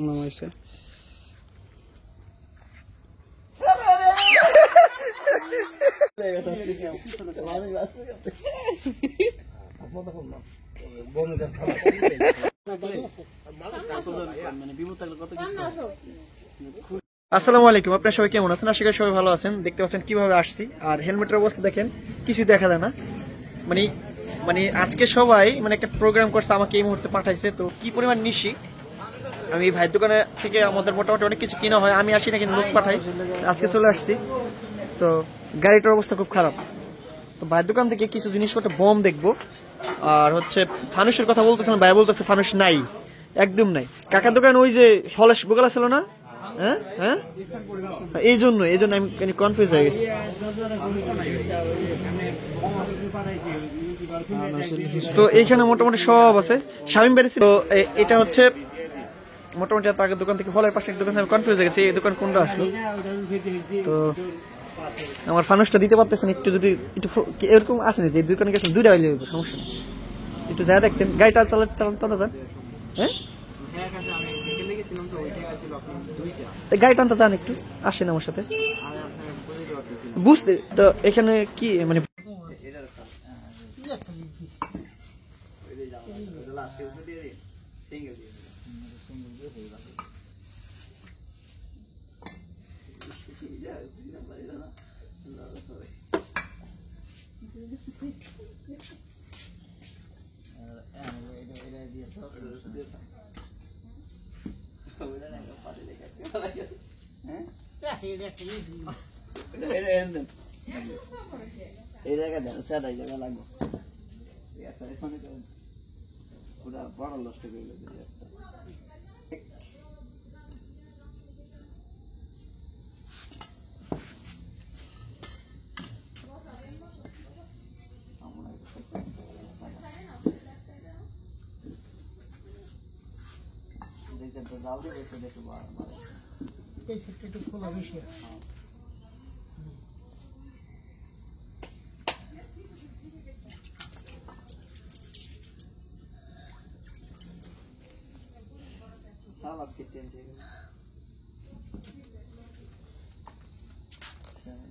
নামাইছে আসসালামু আলাইকুম, আপনারা সবাই কেমন আছেন? আশা করি সবাই ভালো আছেন। দেখতে পাচ্ছেন কিভাবে আসছি, আর হেলমেটের অবস্থা দেখেন, কিছু দেখা যায় না। মানে মানে আজকে সবাই একটা প্রোগ্রাম করছে, আমাকে এই মুহূর্তে পাঠাইছে। তো কি পরিমাণ নিশি, আমি ভাইয়ের দোকানে থেকে আমাদের মোটামুটি অনেক কিছু কিনা হয়, আমি আসি না কিন্তু লোক পাঠাই। আজকে চলে আসছি, তো গাড়িটার অবস্থা খুব খারাপ। তো ভাইয়ের দোকান থেকে কিছু জিনিসপত্র বম দেখবো, আর হচ্ছে ফানুসের কথা বলতেছিলাম, ভাই বলতেছে ফানুস নাই, একদম নাই। কাকার দোকান ওই যে হলেশ বোগালা ছিল না, হ্যাঁ হ্যাঁ, এই জন্য আমি কনফিউজ হয়ে গেছি। তো এইখানে মোটামুটি সব আছে, শামিম বেরিয়েছি। তো এটা হচ্ছে মোটামুটি আগের দোকান থেকে ফলের পাশে দোকান, আমি কনফিউজ হয়ে গেছি এই দোকান কোনটা আসলো। তো আমার ফানুসটা দিতে পারতেছেন, একটু যদি একটু এরকম আছে না যে দোকানে গেছেন দুইটা হইলে সমস্যা, একটু যা দেখতেন। গাড়িটা চালাতে যান, হ্যাঁ গাড়ি টানতে চান, একটু আসেন আমার সাথে বুঝতে। তো এখানে কি এই জায়গা দেন, স্যার এই জায়গা লাগবে পুরা বড় নষ্ট করে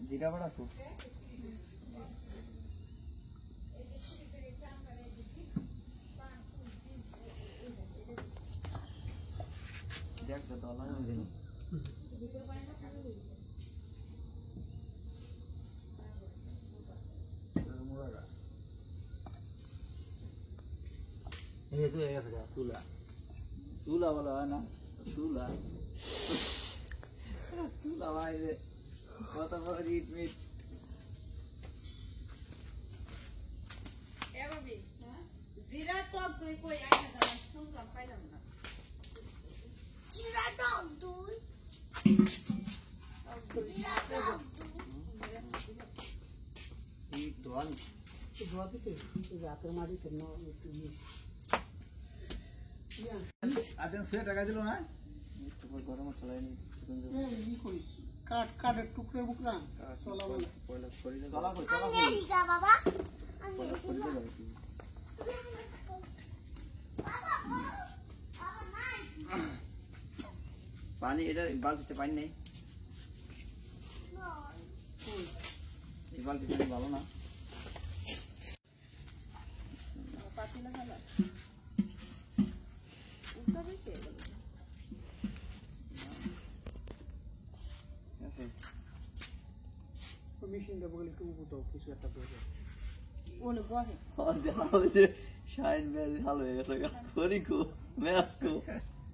জিরা বড়া খুব দেখ তো দলা দিন এই তো এক আছে তুলা তুলা বলা হয় না, তুলা তুলা ভাই রে কত বড় রিট মিট। এ বাবি জিরা টক দই কই আইনা দাও, কোন কাম পাইলাম না। জিরা টক দই, জিরা টক দই এই দোয়ান দোয়া দিতে রাতের মাঝে না একটু মিস আদেন সে টাকা দিল না, একটু পর গরম চলাই নি এই কইস কাটের টুকরা বুকরা চলা বলে পয়লা করি চলা কই চলা কই আমেরিকা বাবা পয়লা করি দাও কি বাবা নাই পানি, এটা বালতিতে পানি নেই, এই বালতিতে ভালো না পাতিলা ভালো উঠবে কে আছে মেশিনটা বলে একটু উপর দাও, কিছু একটা দেবে ওলে বসে যে শাইন বেল ভালো হয়ে গেছে করিকো মেসকো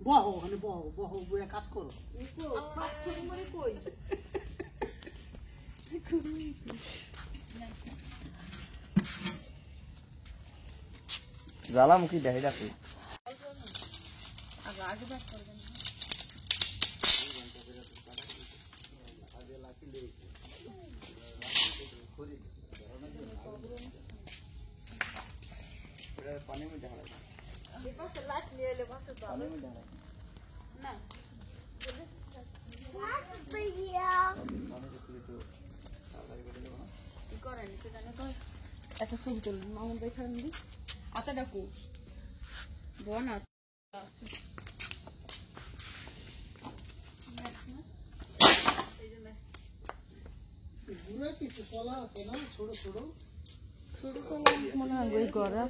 বহো মানে বহো বইয়া কাজ করো কো পাঁচ নম্বরে কই জ্বালামুখী দেখাই রাখো আগে আগে বাস করবেন पानी में डाल ये पास लाइट ले ले बस पानी में डाल ना बस भैया पानी को तो सारा করে দেব না কি করেন এটা জানেন তো একটা ছবি তুলুন মামুন দেখান দি আটা ডাকু বোন ছোট ছোট মনে হয় ওই করা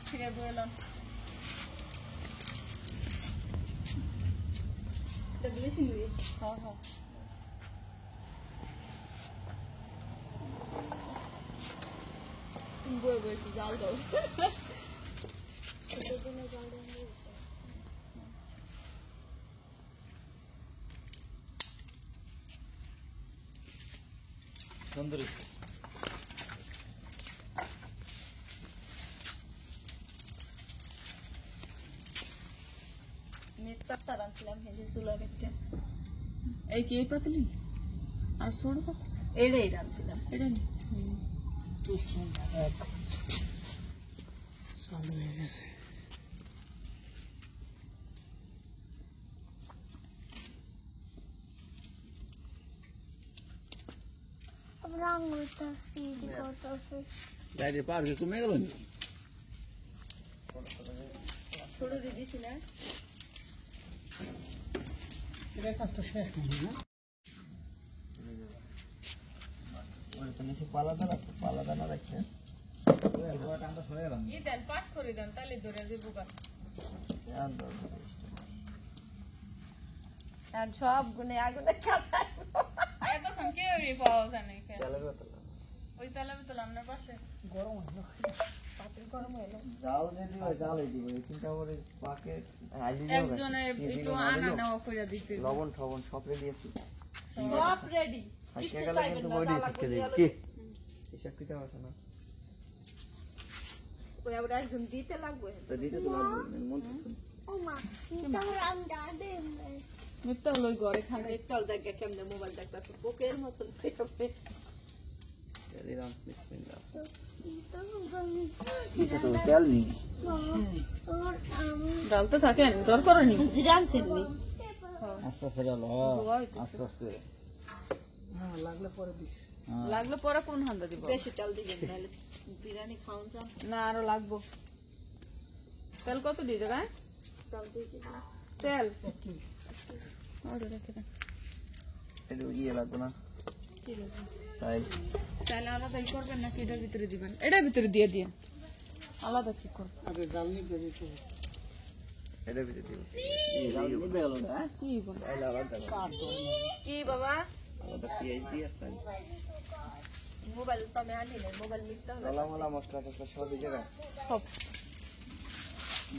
ঠিক আছে বললাম এটা দিয়েছি নি হ্যাঁ হ্যাঁ বই বই জাল দাও সুন্দর মেটটা রাখছিলাম ভেজে চুলা একটা এই কি পাতলি আর ছোট পাতলি এটাই রাখছিলাম এটা চালু হয়ে গেছে গাড়ি পার কমে গেল ছোট দিদি না এটা কাজটা শেষ হলো না পালা দানা রাখছে ই দেন পাট করে দেন তাহলে ধরে দেবো গা আর সব গুনে আগুনে কাঁচাই এতক্ষণ কে ওই পাওয়া ওখানে ওই তালা ভিতর আপনার পাশে গরম হলো পাতিল গরম হলো জাল যদি হয় জালই দিব চিন্তা করে পাকে একজনে একটু আনা নেওয়া করে দিতে লবণ ঠবণ সব রেডি আছে সব রেডি আজকে গেলে কিন্তু বডি থেকে দেই কি হিসাব কিতাব আছে না ওই আবার একজন দিতে লাগবে তো দিতে তো লাগবে মন মিথ্যা লই ঘরে খাবে একটাল দেখে কেমনে মোবাইল দেখতাছে পোকের মতন দেখবে দিলাম বিসমিল্লাহ এটা তো তেল নেই ডাল তো থাকেন ডর করনি জিরা আনছেন নি আস্তে আস্তে ডালো আস্তে আস্তে হ্যাঁ লাগলে পরে দিস লাগলে পরে কোন হান্দা দিব বেশি তেল দিবেন তাহলে বিরিয়ানি খাওন চান না আরো লাগবো তেল কত দিছো গায় চাল দিয়ে তেল 1 কেজি অর্ডার রেখে দেন এটা ইয়ে লাগবে না কি লাগবে চাই তাহলে আলাদা ই করবেন নাকি এটার ভিতরে দিবেন এটার ভিতরে দিয়ে দিন আলাদা কি করবেন আগে জাল নিয়ে দিতে এটা ভিতরে দিব এই জাল নিবে গেল না কি বল চাই আলাদা কি বাবা আলাদা পিএইচ দিয়ে চাই মোবাইল তো আমি আনি না মোবাইল মিটতে হবে সালাম আলা মশলা টসলা সব এই জায়গায় সব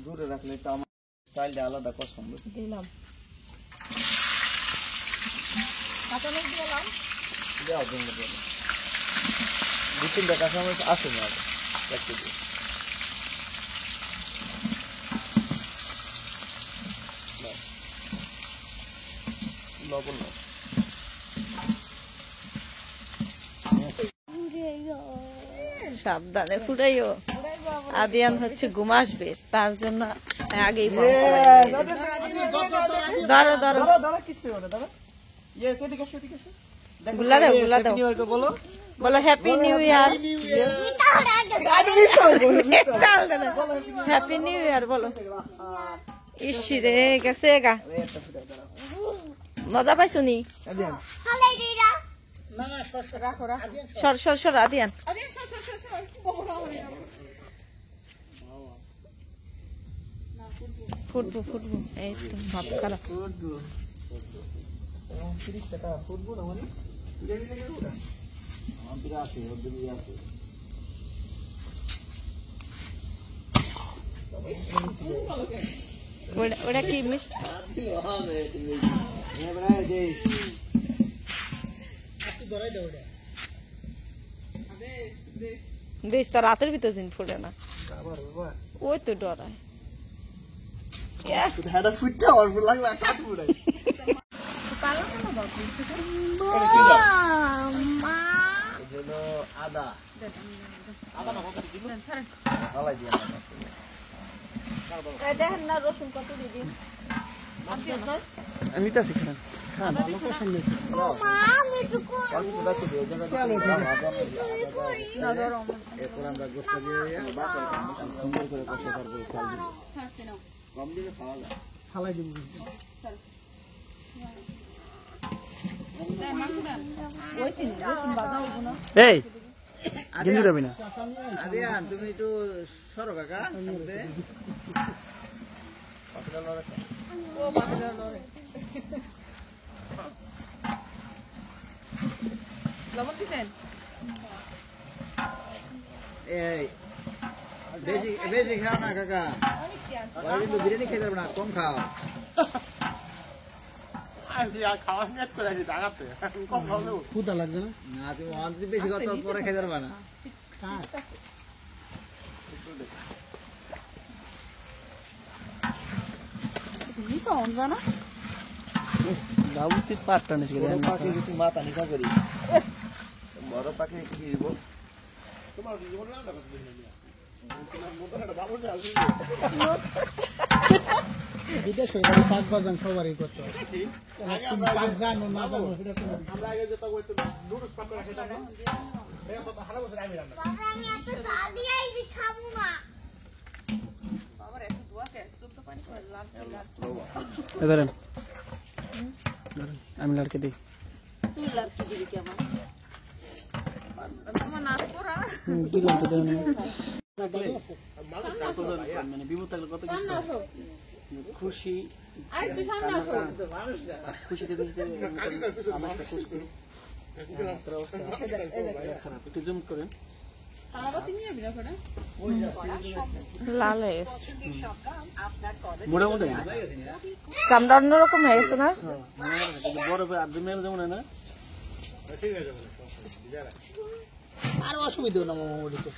দূরে রাখলে তো আমার চাইলে আলাদা পছন্দ দিলাম কাঁচা লঙ্কা দিলাম দেওয়া জন্য বলে 2-3 টাকা সময় আছে না দেখতে দিই লবণ সাবধানে ফুটাইও আদিয়ান হচ্ছে ঘুম আসবে তার জন্য আগেই ধরো ধরো দাদা কিছু হবে দাদা ইয়েস এদিকে আসো এদিকে আসো গুলা দাও গুলা দাও বলো বলো happy new year happy new year বলো ইসিরে গেছে গা মজা পাইছো নি না না সর সর রাখো রাখো সর সর সর আদিয়ান ফুটবো ফুটবো এই তো ভাত খারাপ 30 টাকা ফুটবো না মানে বিরিয়ানি লেগে ওটা আমাদের আছে ওদের আছে ওটা কি মিষ্টি দেশ তো রাতের ভিতর জিন ফুটে না ওই তো ডরায় ফুটটা অল্প লাগলো কাট ফুটাই আদা দেখেন না রসুন কত দিদি আমি তো শিখলাম খান ভালো পছন্দ এরপর আমরা গোস্ত দিয়ে সুন্দর করে কষে তারপরে চাল দিব কম দিলে খাওয়া যায় এই গেঞ্জি যাবি না আদিয়ান তুমি একটু সরো কাকা লবণ দিছেন? এই বেশি বেশি খাও না কাকা ওরা কিন্তু বিরিয়ানি খেতে পারবে না কম খাও ক্ষুধা লাগছে না না তুমি অনেক বেশি খাও তো পরে খেতে পারবে না বাবু সিট পাটটা নিচে বড় পাখি যদি মাথা নিকা করি বড় পাখি কি দিব বিদেশে পাঁচ বাজান সবারই করতে হয় জানো না জানো আমরা আগে যেটা হইতো নুডলস পাকড়া খেতাম না এখন তো হারা বছর আমি রান্না বাবা আমি এত ঝাল দিয়েই খাবো না বাবার একটু দোয়া কে চুপ তো পানি করে লাল ধরেন আমি লড়কে দিই তুই লাগতে দিবি কি আমার তোমার নাচ করা দিলাম তো দেন মানে বিপদ থাকলে কত কিছু খুশি আরে তুই সামনে আসো খুশিতে খুশিতে আমারটা করছি খারাপ একটু জুম করেন তারাবাতি নিয়ে যাবি না ওখানে লাল হয়ে গেছে মোটামুটি চামড়া অন্যরকম হয়ে গেছে না বড় আদ্র মেল যেমন না আর অসুবিধা না মোটামুটি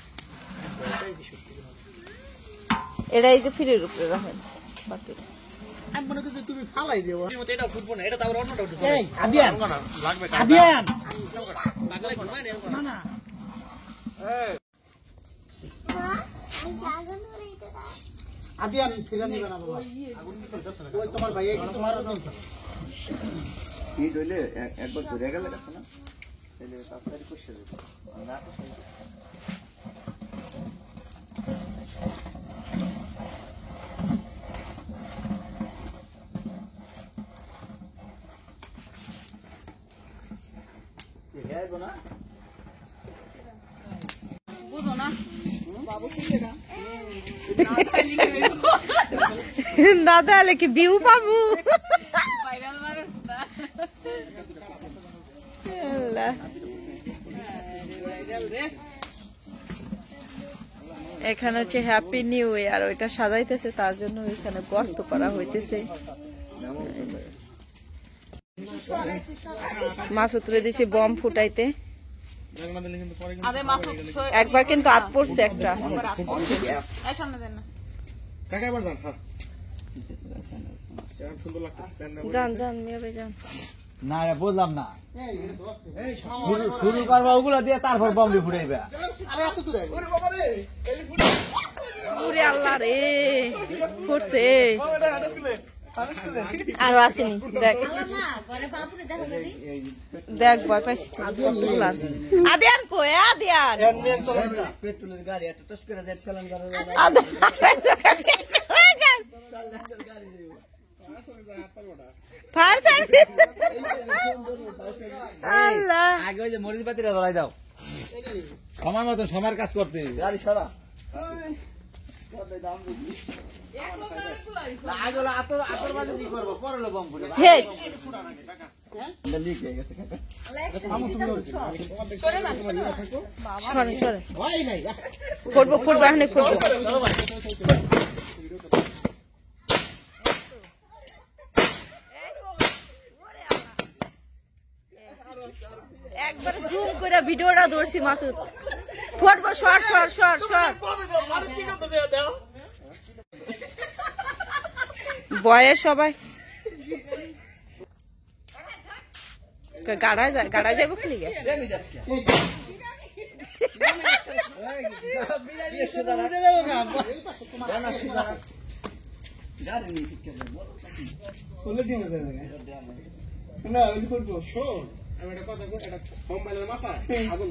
এটা এই যে ফিরের উপরে রাখেন বাতি আমি মনে করছি তুমি ফালাই দেবো এটা ফুটবো না এটা তো আবার অন্যটা উঠবে আদিয়ান লাগবে আদিয়ান লাগলে ঘুমায় না না মা আমি জাগন করে দিতে দাও আদিয়ান ফিরে নিবে না বাবা ওই তোমার ভাই এই তোমার কি হইলে একবার ধরে গেলে কাছে না তাহলে তাড়াতাড়ি কষে দেবে না বুঝো না বাবু কি সেটা দাদা এলে কি বিউ পাবো ভাইরাল মানুষ না আল্লাহ। ভাইরাল রে এখানে হচ্ছে হ্যাপি নিউ ইয়ার ওইটা সাজাইতেছে তার জন্য এখানে গর্ত করা হইতেছে মাছ উতরে দিছি বম ফুটাইতে আরে মাসুদ একবার কিন্তু আত পড়ছে একটা এই সামনে দেন না যান যান মেয়ে ভাই যান না রে বুঝলাম না শুরু করবা ওগুলো দিয়ে তারপর বম্বে ফুটাইবে ওরে আল্লাহ রে পড়ছে আরো আসেনি দেখ দেখ ভয় পাইছি আদিয়ান কই আদিয়ান পেট্রোলের গাড়ি একটা টস করে দেখ চালান ফায়ার সার্ভিস আল্লাহ আগে ওই যে মরিচ বাতিটা ধরাই দাও সময় মতো সময়ের কাজ করতে গাড়ি সরা হে সরে সরে ফুটবো ফুটবো এখন ফুটবো একবার জুম করে ভিডিওটা ধরছি মাসুদ ফুটবো শর্ট শর্ট শর্ট শর্ট বয়ের সবাই গাড়ায় যায় গাড়ায় যাবো খালি গে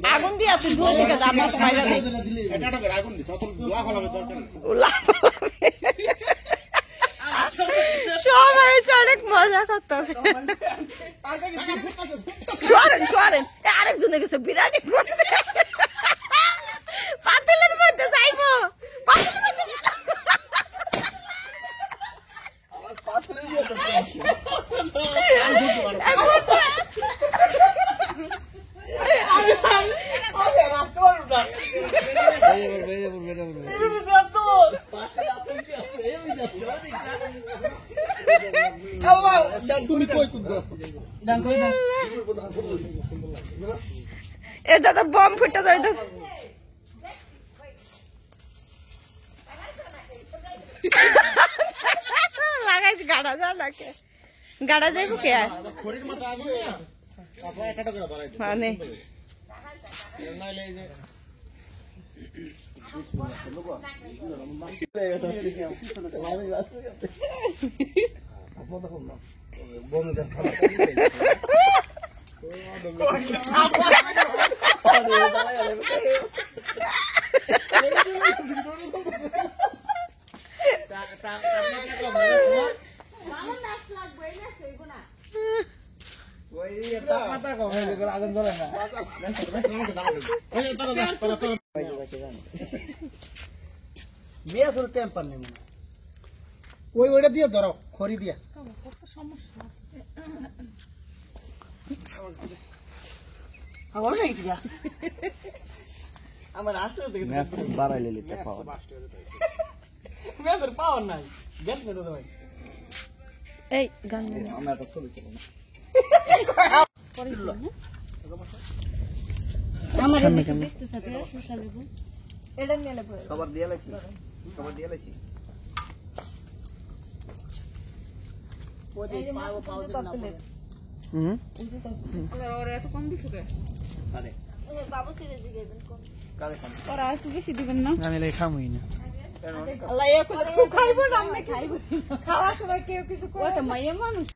আগুন দিয়া তুই দূর থেকে যাবো আগুন দিছে অত দোয়া হলাবে দরকার সবাই হচ্ছে অনেক মজা করতেছে। সরেন সরেন, আরেকজনে গেছে বিরিয়ানি করতে, পাতিলের মধ্যে যাইবো, পাতিলের মধ্যে গেল। এ দাদা বম ফুটে যায় তো, লাগাইছি গাড়া যা নাকে, গাড়া যাইব কে আর মানে ওইটা দিয়ে ধরো, খড়ি দিয়া। আমার আসলে বাড়াইলে পাওয়া পাওয়ার নাই, গ্যাস মেতে ভাই। এই গান আমরা একটা ছবি তুলব না। এটা নিয়ে নেবো। খবর দিয়ে লাইছি, খবর দিয়ে লাইছি। এত কম দিছো কে? আরে বাবু ছেড়ে দিবেন কোন? কালে খান। ওরা একটু বেশি দিবেন না? আমি লাই খামই না। আল্লাহ খাইবো না, আমি খাইবো। খাওয়ার সময় কেউ কিছু করে ওটা মাইয়া মানুষ।